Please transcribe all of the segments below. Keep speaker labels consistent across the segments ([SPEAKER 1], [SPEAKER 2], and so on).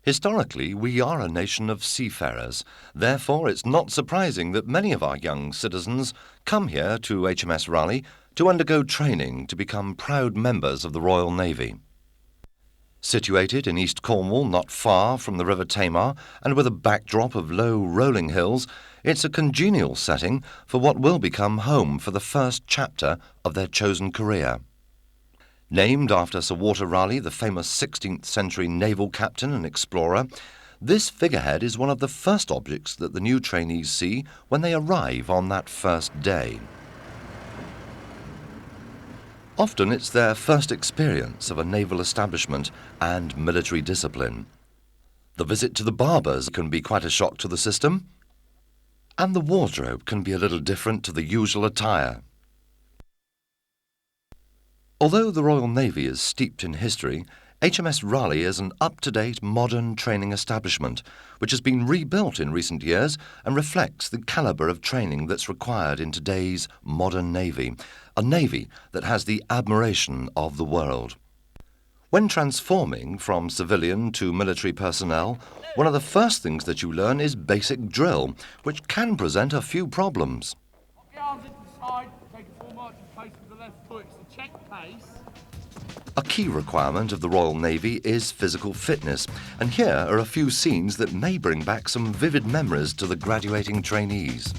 [SPEAKER 1] Historically, we are a nation of seafarers. Therefore, it's not surprising that many of our young citizens come here to HMS RALEIGH to undergo training to become proud members of the Royal Navy. Situated in East Cornwall, not far from the River Tamar, and with a backdrop of low rolling hills, it's a congenial setting for what will become home for the first chapter of their chosen career. Named after Sir Walter Raleigh, the famous 16th century naval captain and explorer, this figurehead is one of the first objects that the new trainees see when they arrive on that first day. Often it's their first experience of a naval establishment and military discipline. The visit to the barbers can be quite a shock to the system, and the wardrobe can be a little different to the usual attire. Although the Royal Navy is steeped in history, HMS Raleigh is an up-to-date modern training establishment which has been rebuilt in recent years and reflects the calibre of training that's required in today's modern Navy, a Navy that has the admiration of the world. When transforming from civilian to military personnel, one of the first things that you learn is basic drill, which can present a few problems. A key requirement of the Royal Navy is physical fitness, and here are a few scenes that may bring back some vivid memories to the graduating trainees.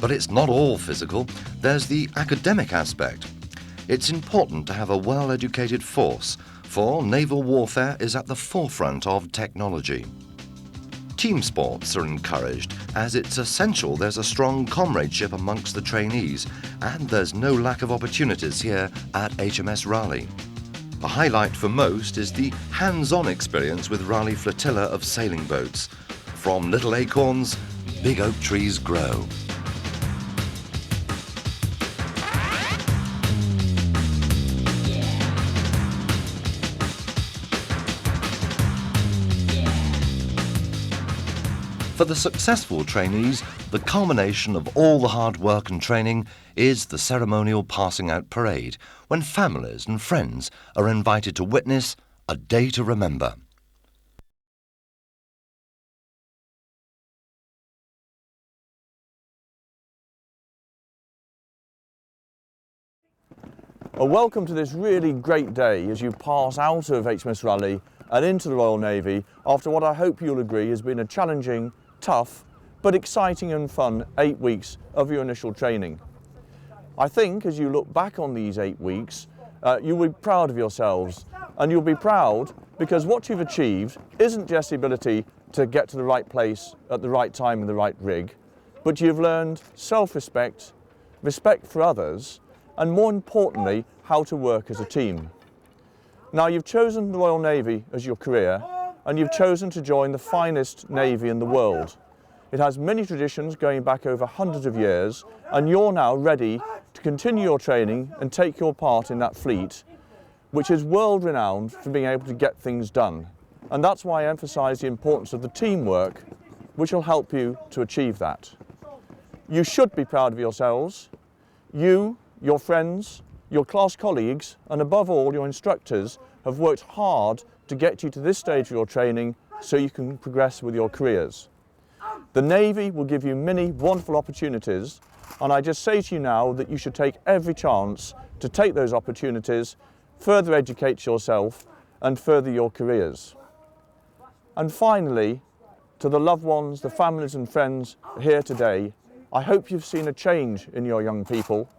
[SPEAKER 1] But it's not all physical. There's the academic aspect. It's important to have a well-educated force, for naval warfare is at the forefront of technology. Team sports are encouraged, as it's essential there's a strong comradeship amongst the trainees, and there's no lack of opportunities here at HMS Raleigh. The highlight for most is the hands-on experience with Raleigh flotilla of sailing boats. From little acorns, big oak trees grow. For the successful trainees, the culmination of all the hard work and training is the ceremonial passing out parade, when families and friends are invited to witness a day to remember.
[SPEAKER 2] Welcome to this really great day as you pass out of HMS Raleigh and into the Royal Navy after what I hope you'll agree has been a challenging, tough but exciting and fun 8 weeks of your initial training. I think as you look back on these 8 weeks, you'll be proud of yourselves, and you'll be proud because what you've achieved isn't just the ability to get to the right place at the right time in the right rig, but you've learned self-respect, respect for others, and more importantly, how to work as a team. Now, you've chosen the Royal Navy as your career, and you've chosen to join the finest Navy in the world. It has many traditions going back over hundreds of years, and you're now ready to continue your training and take your part in that fleet, which is world-renowned for being able to get things done. And that's why I emphasise the importance of the teamwork, which will help you to achieve that. You should be proud of yourselves. You, your friends, your class colleagues, and above all, your instructors have worked hard to get you to this stage of your training so you can progress with your careers. The Navy will give you many wonderful opportunities, and I just say to you now that you should take every chance to take those opportunities, further educate yourself, and further your careers. And finally, To the loved ones, the families and friends here today, I hope you've seen a change in your young people.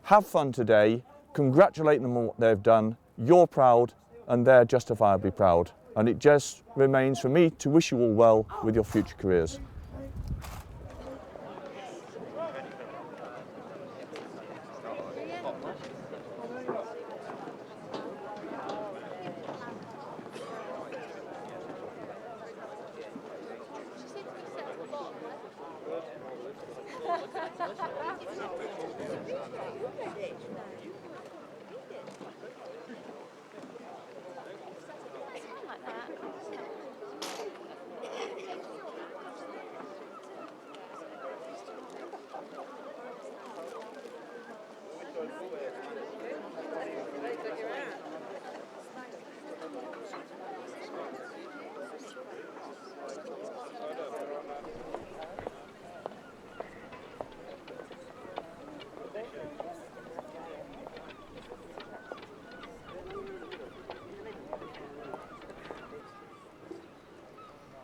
[SPEAKER 2] Have fun today, congratulate them on what they've done, you're proud and they're justifiably proud. And it just remains for me to wish you all well with your future careers.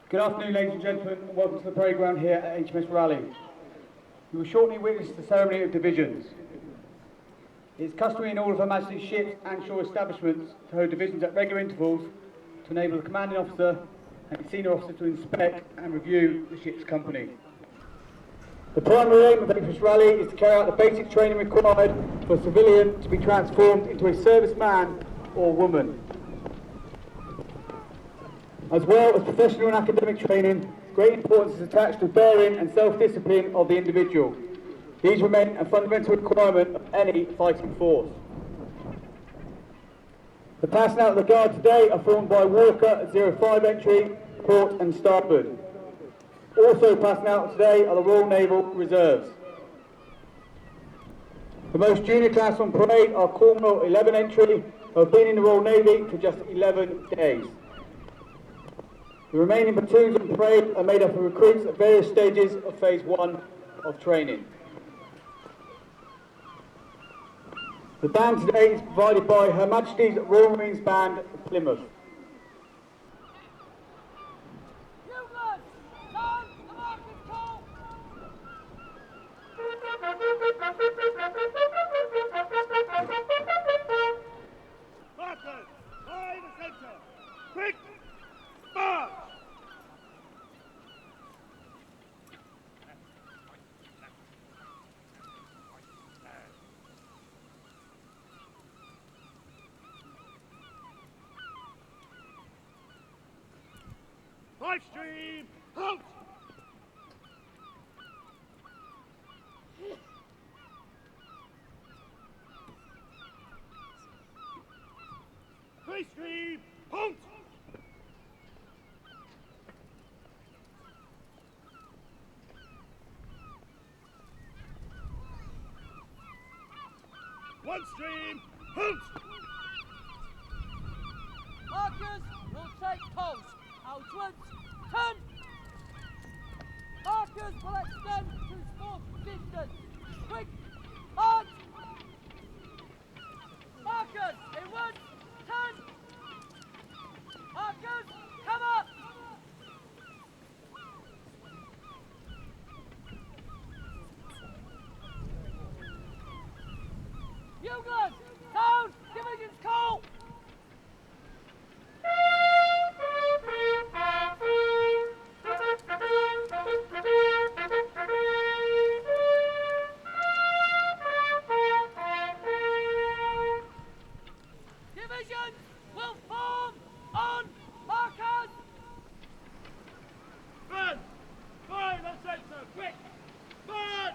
[SPEAKER 3] Good afternoon, ladies and gentlemen, and welcome to the programme here at HMS RALEIGH. You will shortly witness the ceremony of divisions. It is customary in all of Her Majesty's ships and shore establishments to hold divisions at regular intervals to enable the commanding officer and the senior officer to inspect and review the ship's company. The primary aim of HMS RALEIGH is to carry out the basic training required for a civilian to be transformed into a serviceman or woman. As well as professional and academic training, great importance is attached to bearing and self-discipline of the individual. These remain a fundamental requirement of any fighting force. The passing out of the guard today are formed by Walker at 05 entry, port and starboard. Also passing out today are the Royal Naval Reserves. The most junior class on parade are Cornwall 11 entry, who have been in the Royal Navy for just 11 days. The remaining platoons on parade are made up of recruits at various stages of phase 1 of training. The band today is provided by Her Majesty's Royal Marines Band of Plymouth.
[SPEAKER 4] Markers, line the centre. Quick, march! Live stream, halt! Free stream, halt! One stream, halt!
[SPEAKER 5] Markers will take post. Outwards, 10. Markers will extend to sport distance. Quick, march! Markers, inwards, 10. Markers, come up! Buglers, down, division's call! Divisions will form on markers!
[SPEAKER 4] Burn! Fire the centre, quick! Burn!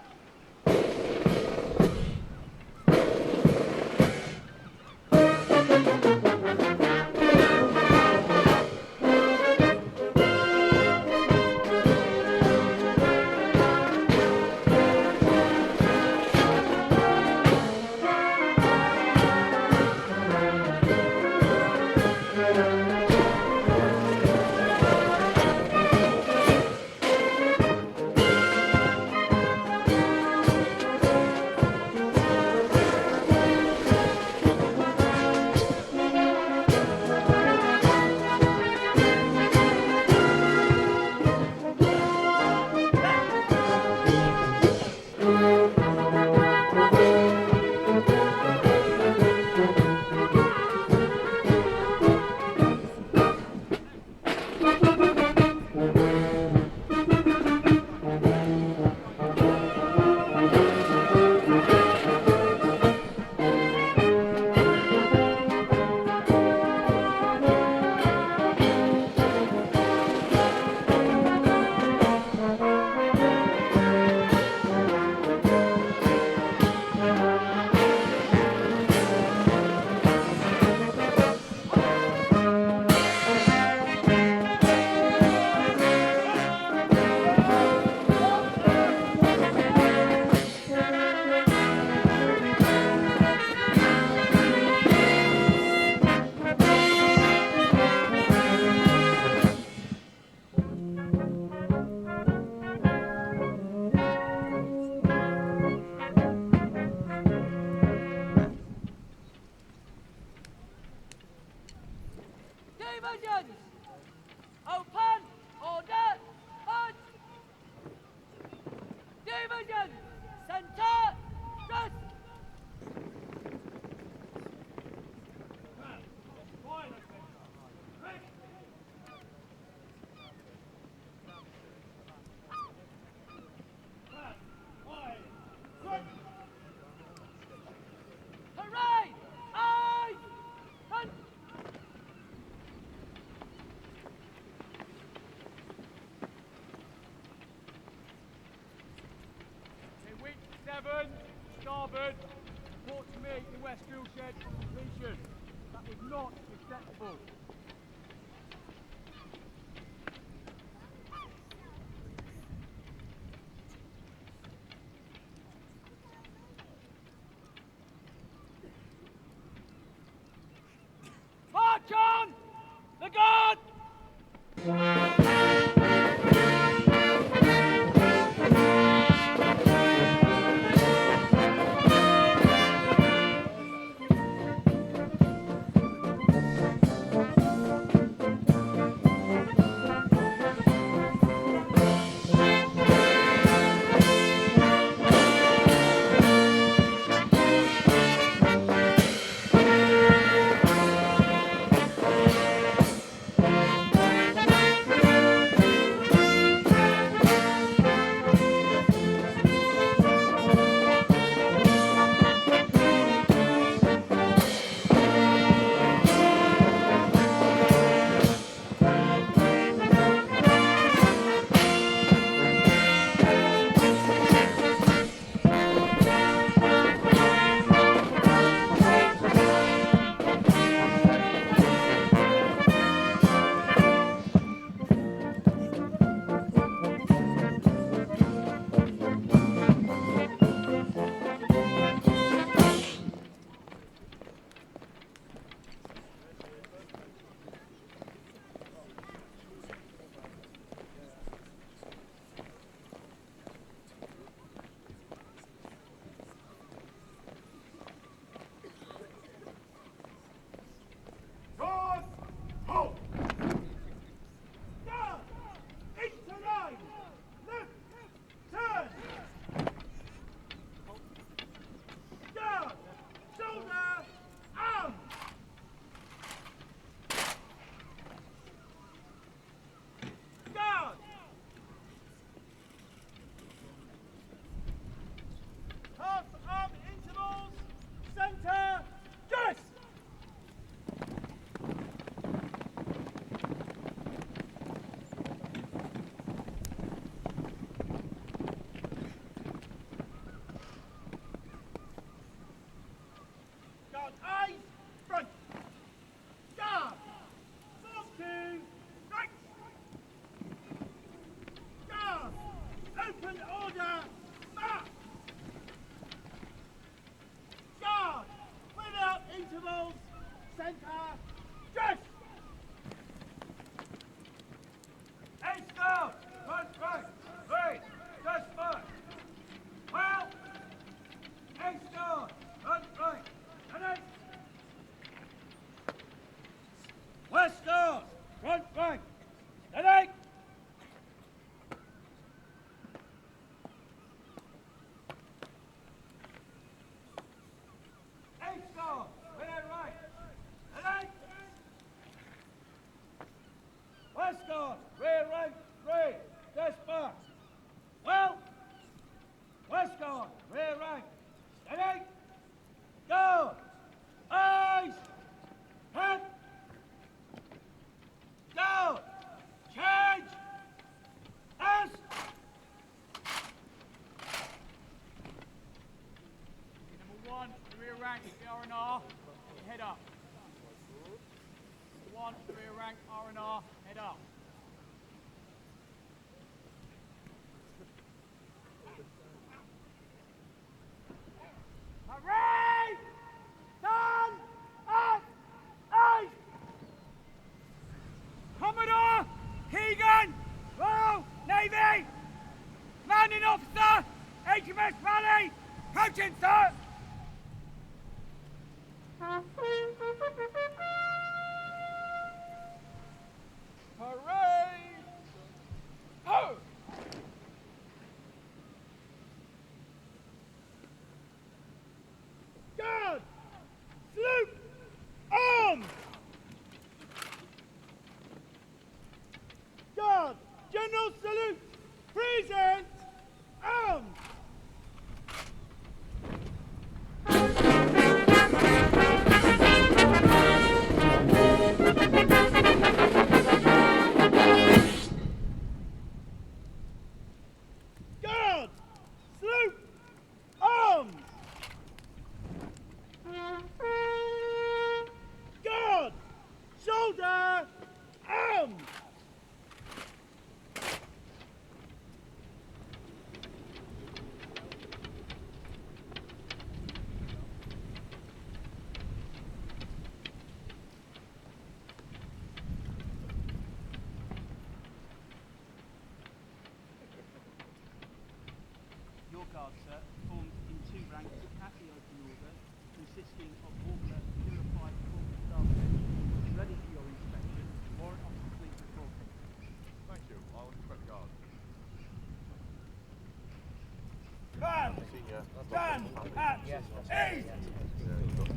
[SPEAKER 4] 7, starboard, report to me in West Drill Shed for completion. That was not acceptable. March on! The guard! R&R, head up. 1, rear rank, R&R, head up. Hooray! Done! Up! Ace! Commodore Keegan, Royal Navy, Commanding Officer, HMS Raleigh, approaching, sir! Hooray! Ho! Guard! Salute! Arms! Guard! General salute! Present! Arms!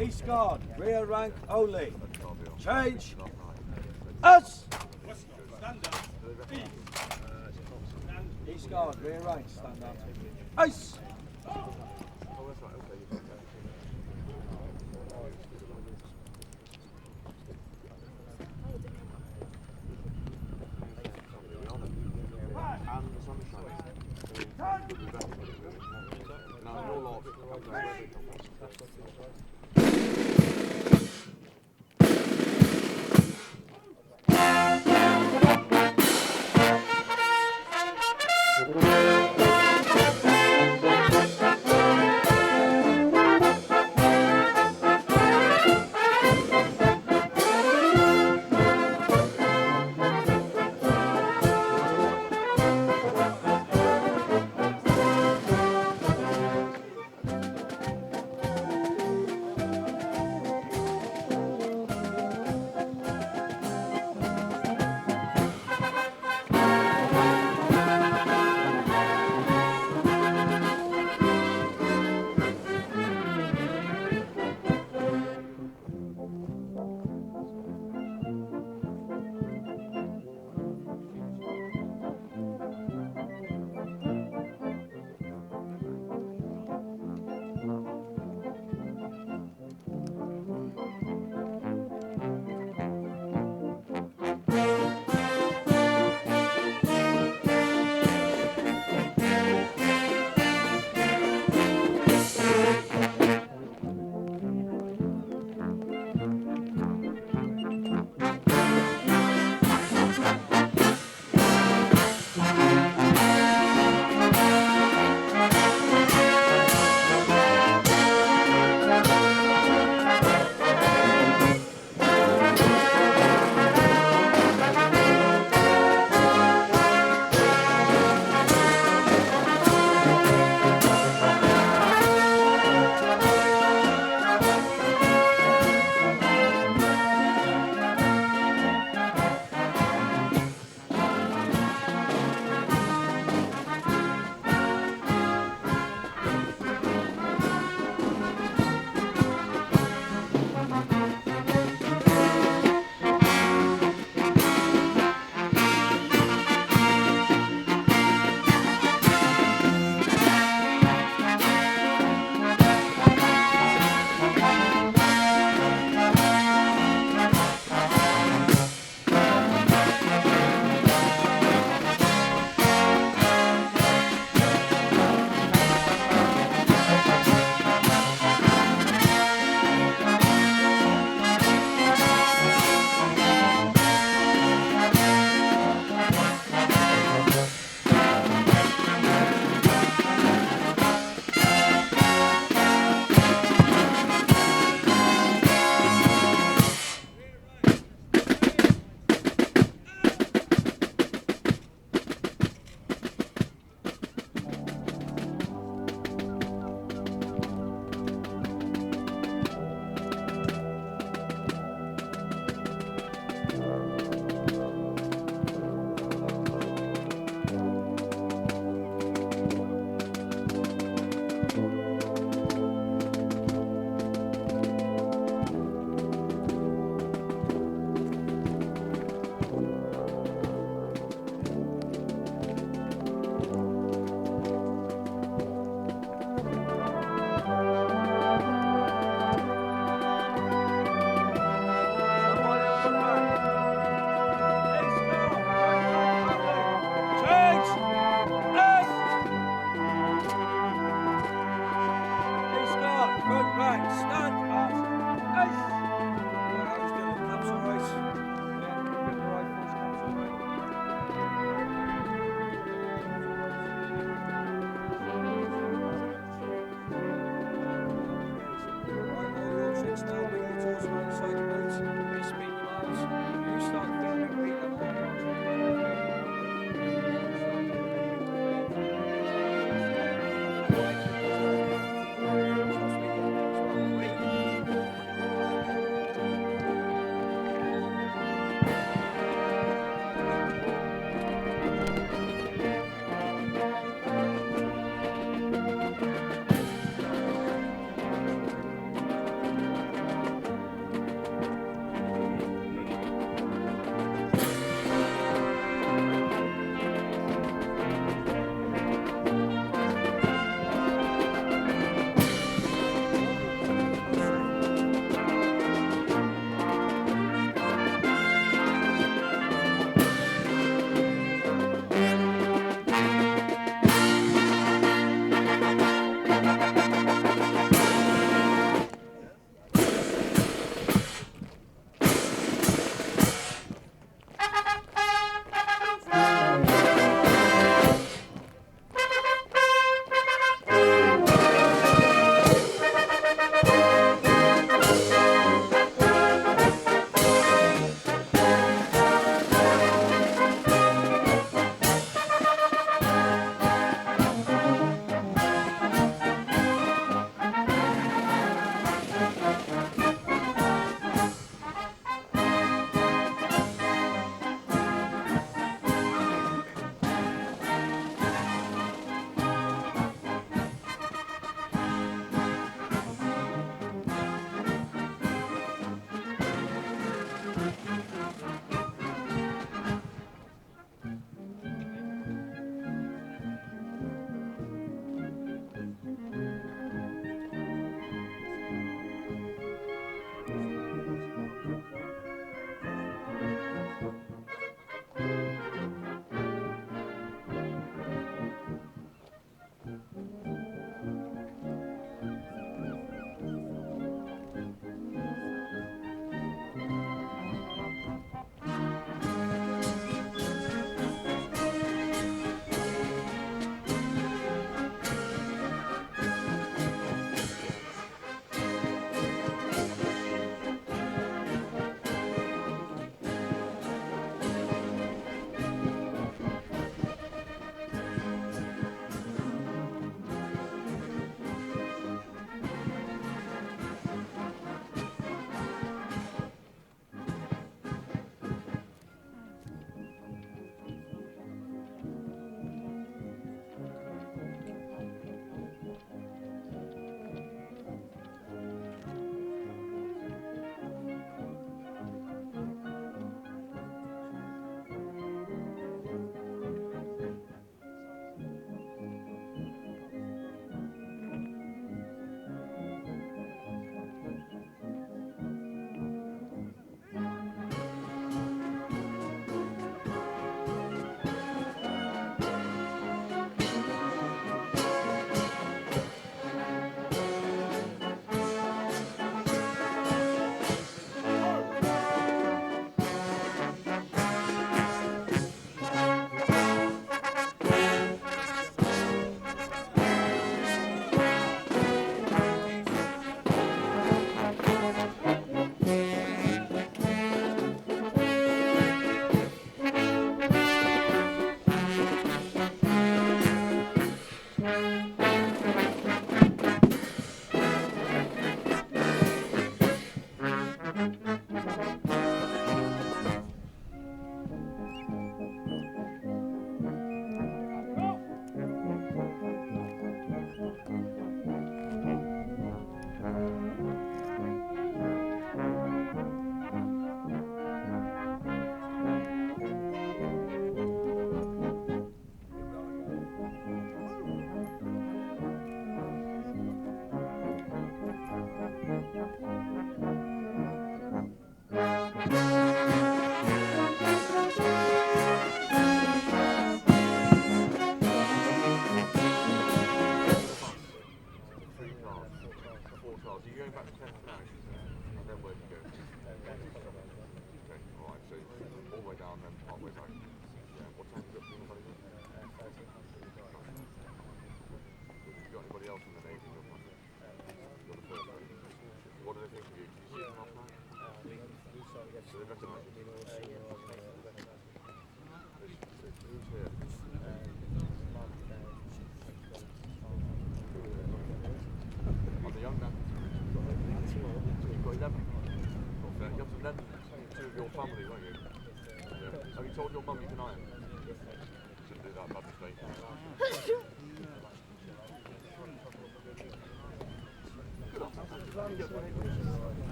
[SPEAKER 6] East guard, rear rank only. Change. Us! Stand up. East guard, rear rank, stand up. Ice!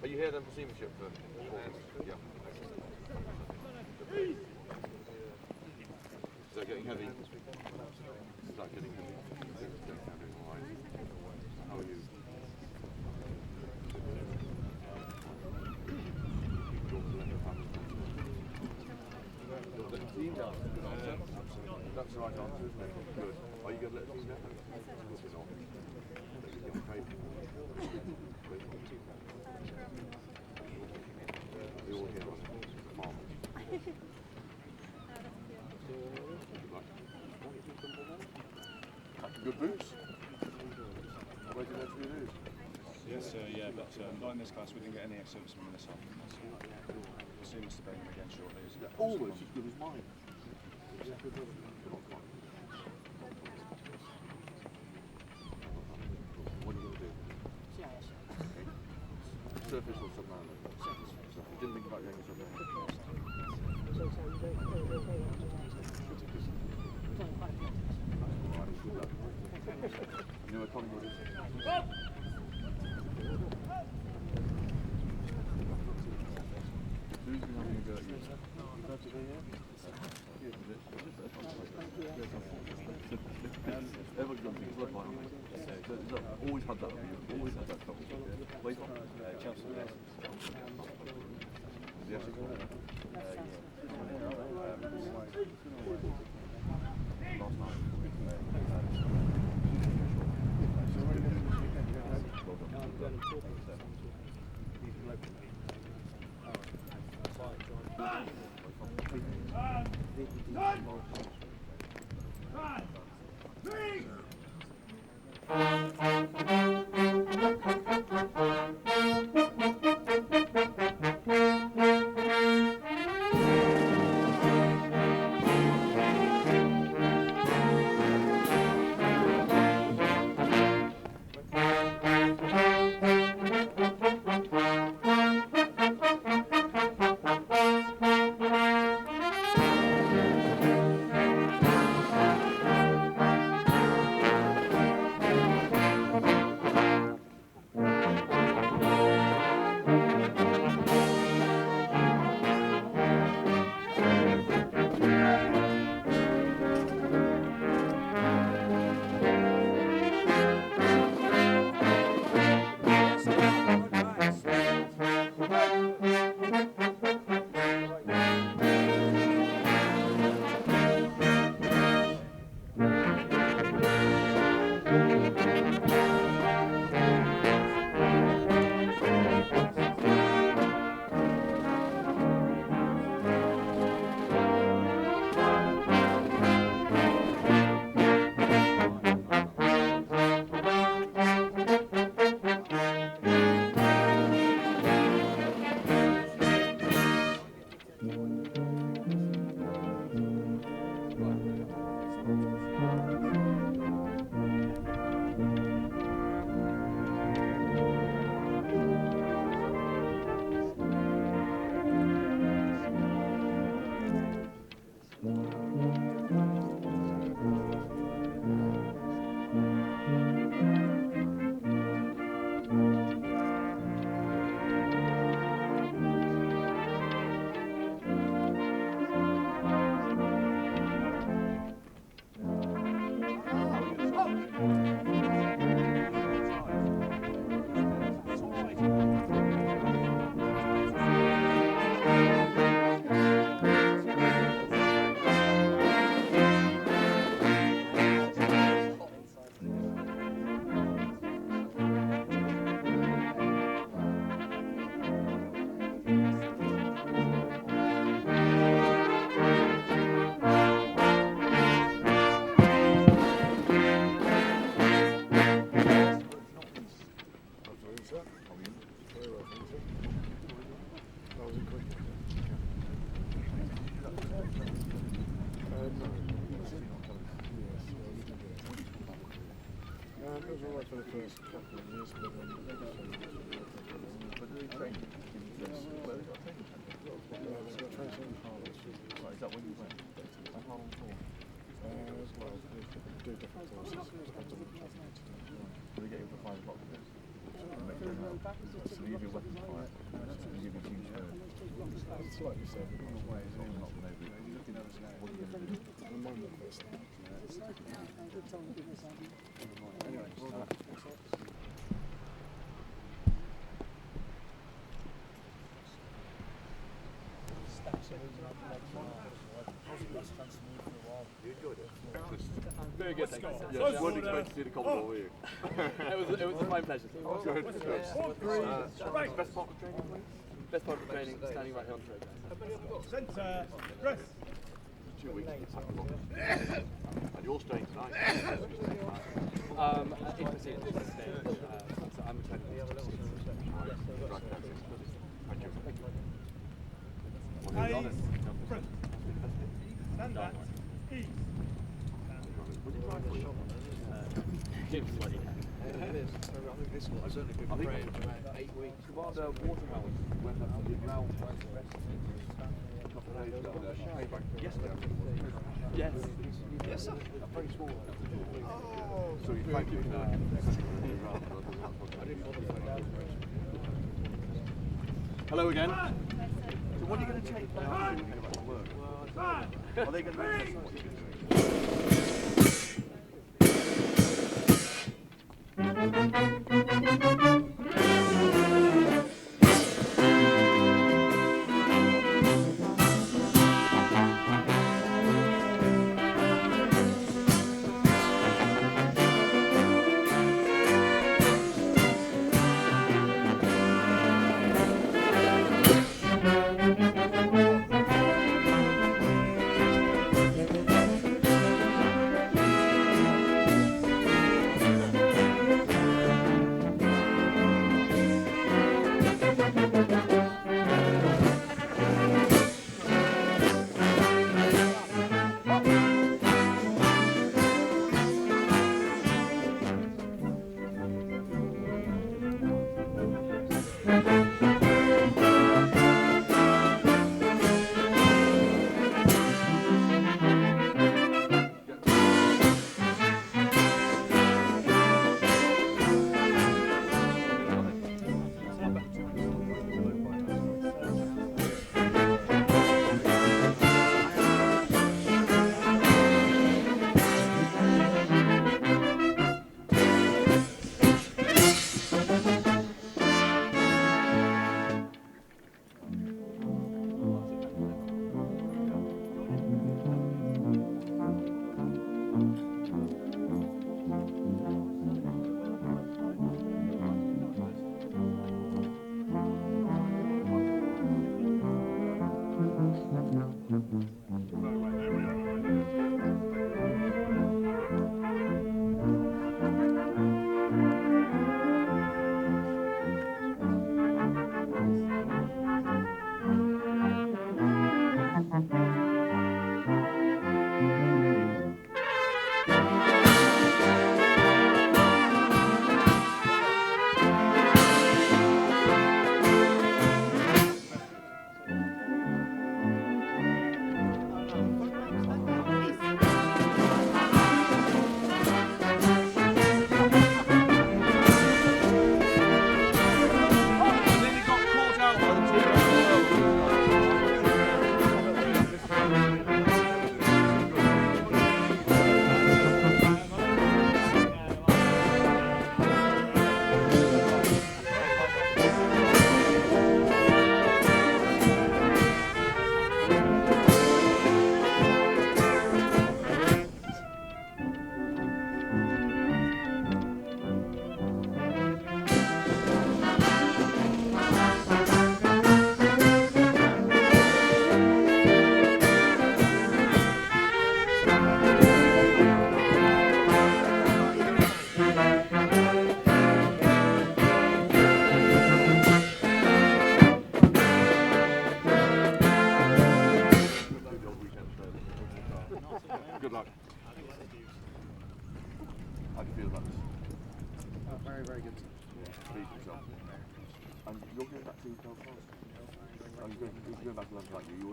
[SPEAKER 7] Are you here then for seamanship? Yeah. Is that getting heavy? Is that getting heavy? All right. How are you? That's the right answer, isn't it? Good. Are you going to let the team down? Okay. You're all here, Mom. Good boots? Where did you learn to do these?
[SPEAKER 8] Yes, yeah, but not in this class. We didn't get any ex-servicemen in this half. We'll see Mr. Bain again shortly.
[SPEAKER 7] Almost as good as mine. What are you going to do? Surface or submarine? Surface. You didn't think about going to submarine? Alright, good luck. You know where Collingwood is? Who's been having a go at you? Glad to be here? Everyone's got things left behind me. Always had that with you. Always had that trouble. Where you from? Chelsea. Yes. Last night. But do they train in this? Where they got training centre? Right, is that when you went? And how long for?
[SPEAKER 9] Do different courses, depends on the traffic.
[SPEAKER 7] Do they get you for 5 o'clock? So they give you a weapon fire, they give you team shirt.
[SPEAKER 9] It's like you said, in a way,
[SPEAKER 7] So you're not maybe looking at us now. What are you going to do?
[SPEAKER 9] at the moment it's
[SPEAKER 7] Anyway,
[SPEAKER 10] Very good, thank you.
[SPEAKER 7] yes, you weren't expecting to see the Commodore, were you?
[SPEAKER 10] It was my pleasure.
[SPEAKER 7] Good, good.
[SPEAKER 10] Best part of training, please? Best part of training, standing right here on the
[SPEAKER 4] Centre, dress.
[SPEAKER 7] 2 weeks. And you're staying tonight.
[SPEAKER 10] If I see it, so I'm attending.
[SPEAKER 7] Thank you.
[SPEAKER 4] Eyes, front. Stand at ease.
[SPEAKER 7] This one, I've only been praying for about 8 weeks. What the watermelon went up to the ground a couple of days ago. Yesterday.
[SPEAKER 10] Yes.
[SPEAKER 7] Yes, sir. I'm very small. Oh. So you thank you.
[SPEAKER 10] Hello again.
[SPEAKER 7] So what are you going to take now when you go back to work? Are they going to make what you're going to do?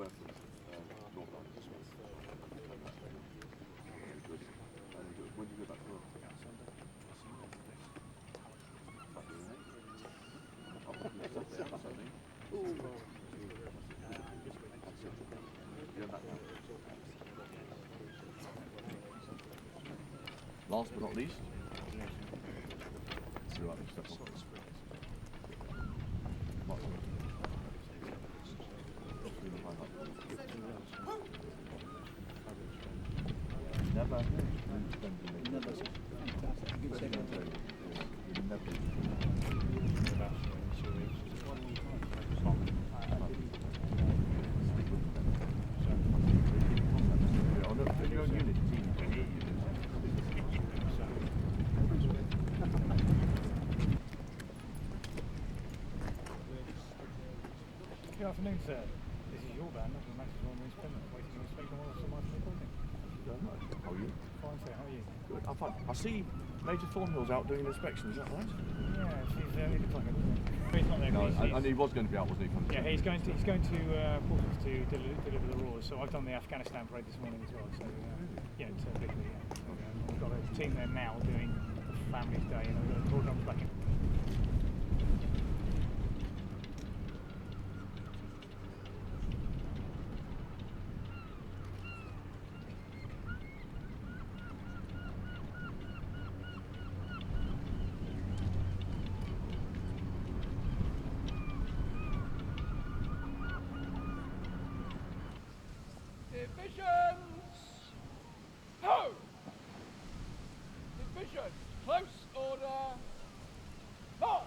[SPEAKER 7] worse than North London. When do you go back to work? Last but not least,
[SPEAKER 11] Good afternoon, sir. This is your van, not the Max's one independent, waiting to inspect on some of my reporting.
[SPEAKER 7] How are you?
[SPEAKER 11] Fine, sir. How are you?
[SPEAKER 7] Good. I'm fine. I see Major Thornhill's out doing an inspection, is that right?
[SPEAKER 11] Yeah, he looks like it, doesn't he? He's not there.
[SPEAKER 7] No, and he was going to be out, wasn't he?
[SPEAKER 11] Yeah, he's going to Portsmouth to deliver the raws. So I've done the Afghanistan parade this morning as well. So yeah, it's bigly, yeah. So, we've got a team there now doing Families Day, and we've got the Broad Drums back in.
[SPEAKER 5] Divisions! Ho! Division, close order, march!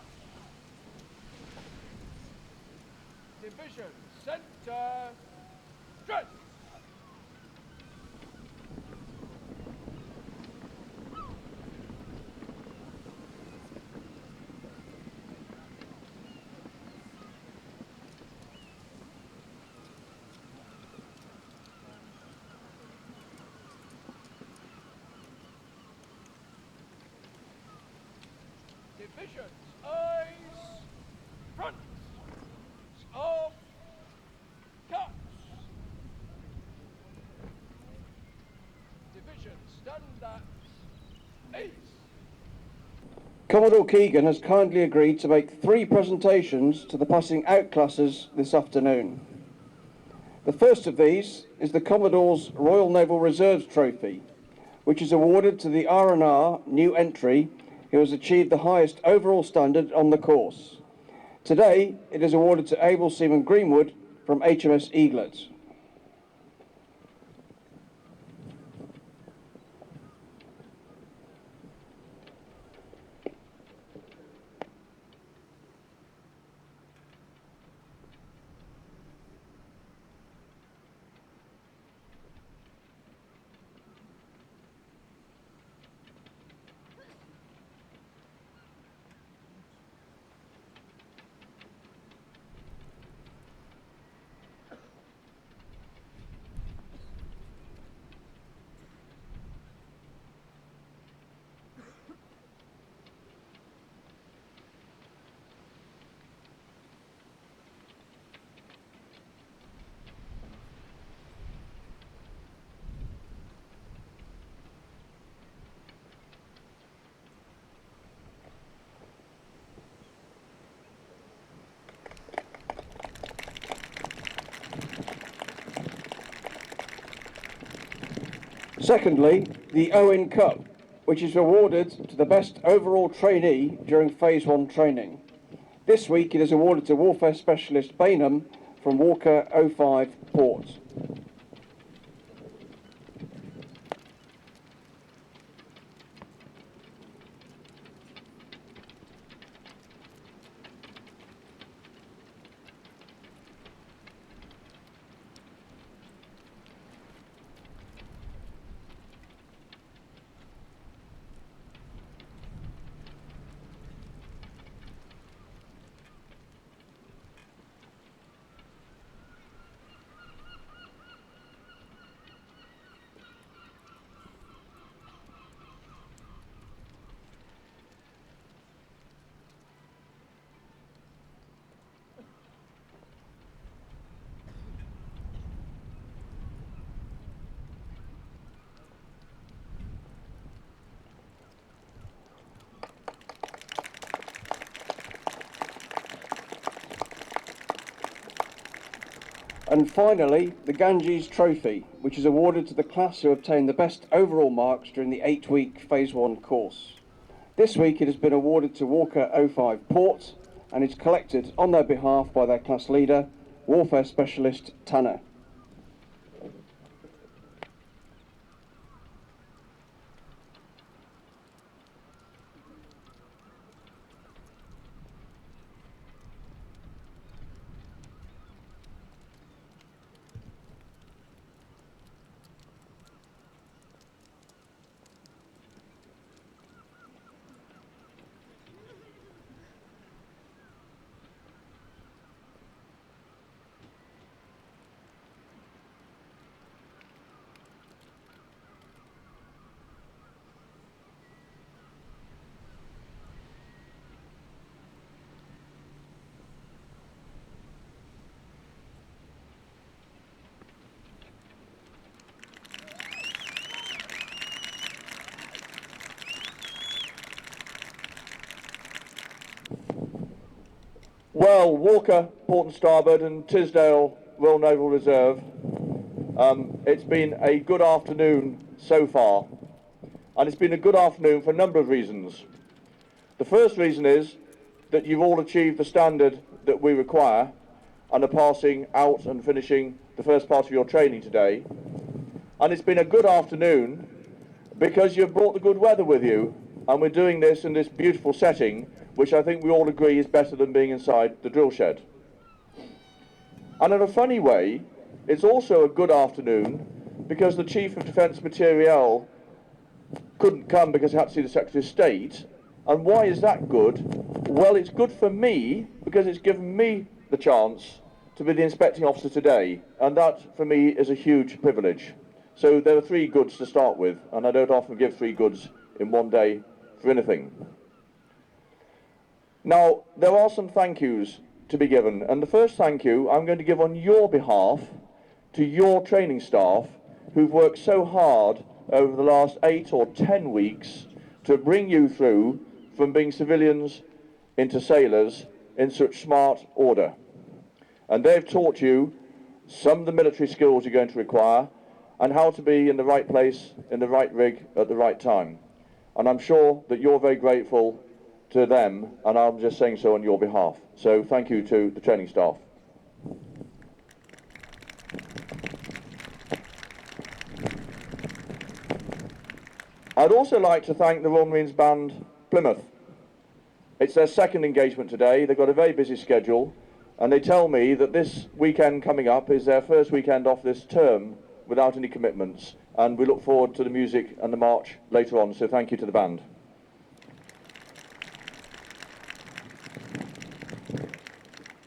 [SPEAKER 5] Division, centre, dress! Divisions, eyes, front, off, cuts. Division, stand at ease.
[SPEAKER 12] Commodore Keegan has kindly agreed to make 3 presentations to the passing out classes this afternoon. The first of these is the Commodore's Royal Naval Reserves Trophy, which is awarded to the R&R new entry who has achieved the highest overall standard on the course. Today, it is awarded to Able Seaman Greenwood from HMS Eaglet. Secondly, the Owen Cup, which is awarded to the best overall trainee during Phase 1 training. This week it is awarded to Warfare Specialist Bainham from Walker 05 Port. And finally, the Ganges Trophy, which is awarded to the class who obtained the best overall marks during the 8-week Phase 1 course. This week it has been awarded to Walker 05 Port and is collected on their behalf by their class leader, Warfare Specialist Tanner. Well, Walker, Port and Starboard and Tisdale Royal Naval Reserve, it's been a good afternoon so far, and it's been a good afternoon for a number of reasons. The first reason is that you've all achieved the standard that we require and are passing out and finishing the first part of your training today. And it's been a good afternoon because you've brought the good weather with you, and we're doing this in this beautiful setting, which I think we all agree is better than being inside the drill shed. And in a funny way, it's also a good afternoon because the Chief of Defence Materiel couldn't come because he had to see the Secretary of State. And why is that good? Well, it's good for me because it's given me the chance to be the inspecting officer today, and that for me is a huge privilege. So there are three goods to start with, and I don't often give three goods in one day for anything. Now, there are some thank yous to be given, and the first thank you I'm going to give on your behalf to your training staff who've worked so hard over the last 8 or 10 weeks to bring you through from being civilians into sailors in such smart order. And they've taught you some of the military skills you're going to require and how to be in the right place, in the right rig, at the right time. And I'm sure that you're very grateful to them, and I'm just saying so on your behalf. So thank you to the training staff. I'd also like to thank the Royal Marines Band Plymouth. It's their second engagement today. They've got a very busy schedule, and they tell me that this weekend coming up is their first weekend off this term without any commitments, and we look forward to the music and the march later on, so thank you to the band.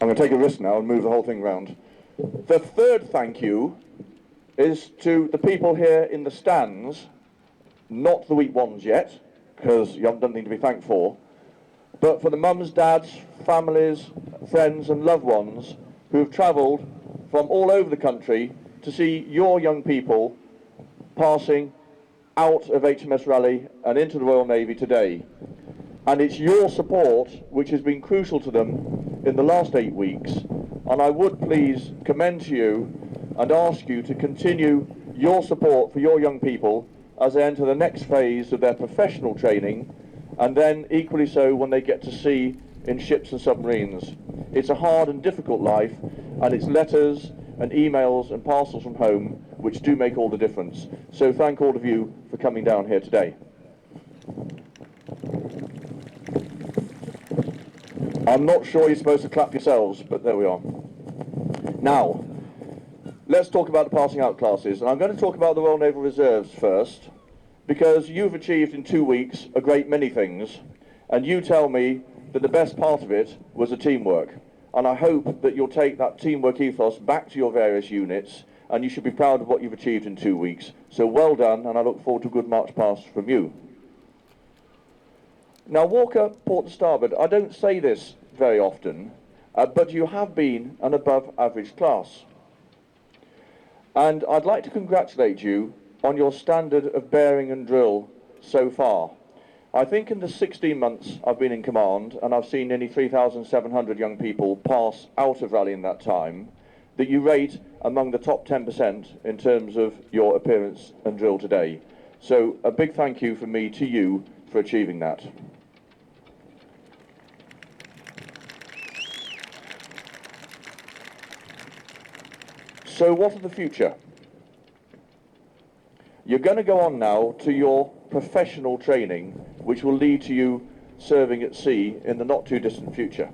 [SPEAKER 12] I'm going to take a risk now and move the whole thing round. The third thank you is to the people here in the stands, not the weak ones yet, because you haven't done anything to be thanked for, but for the mums, dads, families, friends and loved ones who have travelled from all over the country to see your young people passing out of HMS Raleigh and into the Royal Navy today. And it's your support which has been crucial to them in the last 8 weeks, and I would please commend to you and ask you to continue your support for your young people as they enter the next phase of their professional training, and then equally so when they get to sea in ships and submarines. It's a hard and difficult life, and it's letters and emails and parcels from home which do make all the difference. So thank all of you for coming down here today. I'm not sure you're supposed to clap yourselves, but there we are. Now, let's talk about the passing out classes, and I'm going to talk about the Royal Naval Reserves first, because you've achieved in 2 weeks a great many things, and you tell me that the best part of it was the teamwork, and I hope that you'll take that teamwork ethos back to your various units, and you should be proud of what you've achieved in 2 weeks. So well done, and I look forward to a good march past from you. Now, Walker, Port and Starboard, I don't say this very often, but you have been an above average class. And I'd like to congratulate you on your standard of bearing and drill so far. I think in the 16 months I've been in command, and I've seen nearly 3,700 young people pass out of Raleigh in that time,
[SPEAKER 13] that you rate among the top 10% in terms of your appearance and drill today. So a big thank you from me to you for achieving that. So what of the future? You're going to go on now to your professional training, which will lead to you serving at sea in the not too distant future.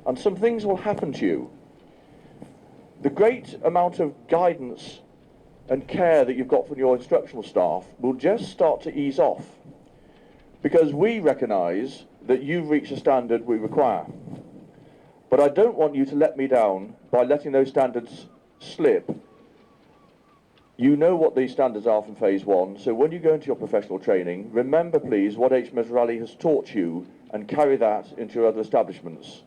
[SPEAKER 13] And some things will happen to you. The great amount of guidance and care that you've got from your instructional staff will just start to ease off, because we recognise that you've reached a standard we require. But I don't want you to let me down by letting those standards slip. You know what these standards are from phase 1, so when you go into your professional training, remember please what HMS Raleigh has taught you and carry that into your other establishments.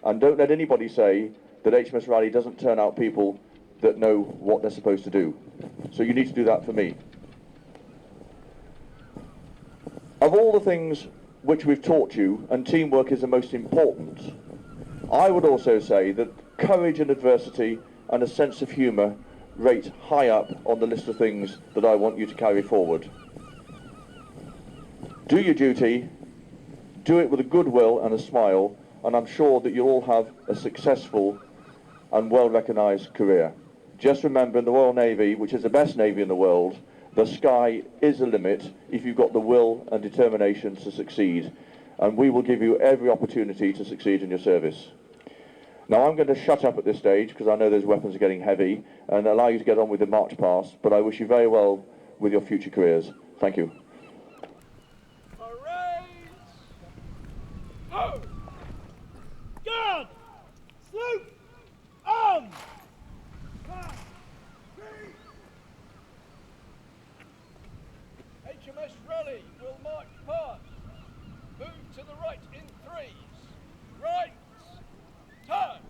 [SPEAKER 13] And don't let anybody say that HMS Raleigh doesn't turn out people that know what they're supposed to do. So you need to do that for me. Of all the things which we've taught you, and teamwork is the most important, I would also say that courage in adversity and a sense of humour rate high up on the list of things that I want you to carry forward. Do your duty, do it with a good will and a smile, and I'm sure that you'll all have a successful and well-recognised career. Just remember, in the Royal Navy, which is the best Navy in the world, the sky is the limit if you've got the will and determination to succeed, and we will give you every opportunity to succeed in your service. Now I'm going to shut up at this stage because I know those weapons are getting heavy and allow you to get on with the march past, but I wish you very well with your future careers. Thank you.
[SPEAKER 4] Go! Guard! Sloop! On! HMS Raleigh will march past. Move to the right in threes. Right! Turn!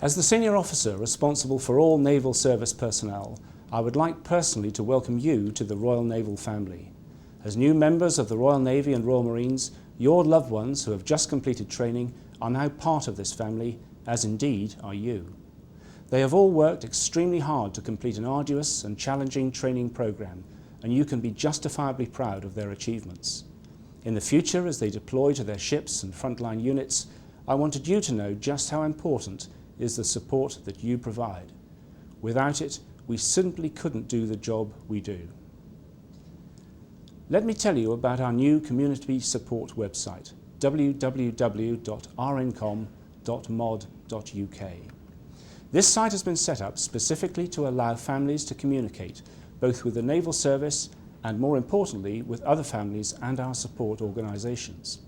[SPEAKER 14] As the senior officer responsible for all naval service personnel, I would like personally to welcome you to the Royal Naval family. As new members of the Royal Navy and Royal Marines, your loved ones who have just completed training are now part of this family, as indeed are you. They have all worked extremely hard to complete an arduous and challenging training programme, and you can be justifiably proud of their achievements. In the future, as they deploy to their ships and frontline units, I wanted you to know just how important is the support that you provide. Without it, we simply couldn't do the job we do. Let me tell you about our new community support website, www.rncom.mod.uk. This site has been set up specifically to allow families to communicate both with the Naval Service and, more importantly, with other families and our support organisations.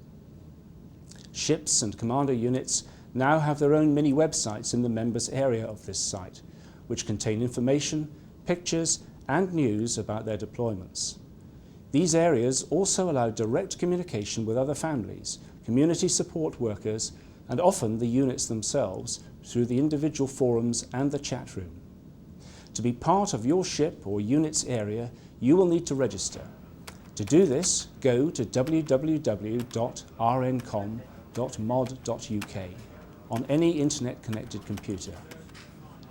[SPEAKER 14] Ships and commander units now have their own mini websites in the members area of this site, which contain information, pictures and news about their deployments. These areas also allow direct communication with other families, community support workers and often the units themselves through the individual forums and the chat room. To be part of your ship or unit's area, you will need to register. To do this, go to www.rncom.mod.uk on any internet-connected computer.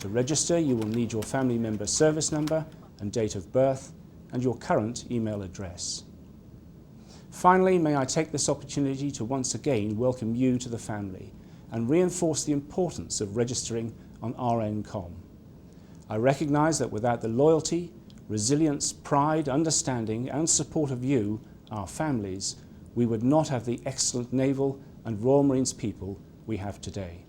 [SPEAKER 14] To register, you will need your family member service number and date of birth and your current email address. Finally, may I take this opportunity to once again welcome you to the family and reinforce the importance of registering on RNCom. I recognise that without the loyalty, resilience, pride, understanding and support of you, our families, we would not have the excellent Naval and Royal Marines people we have today.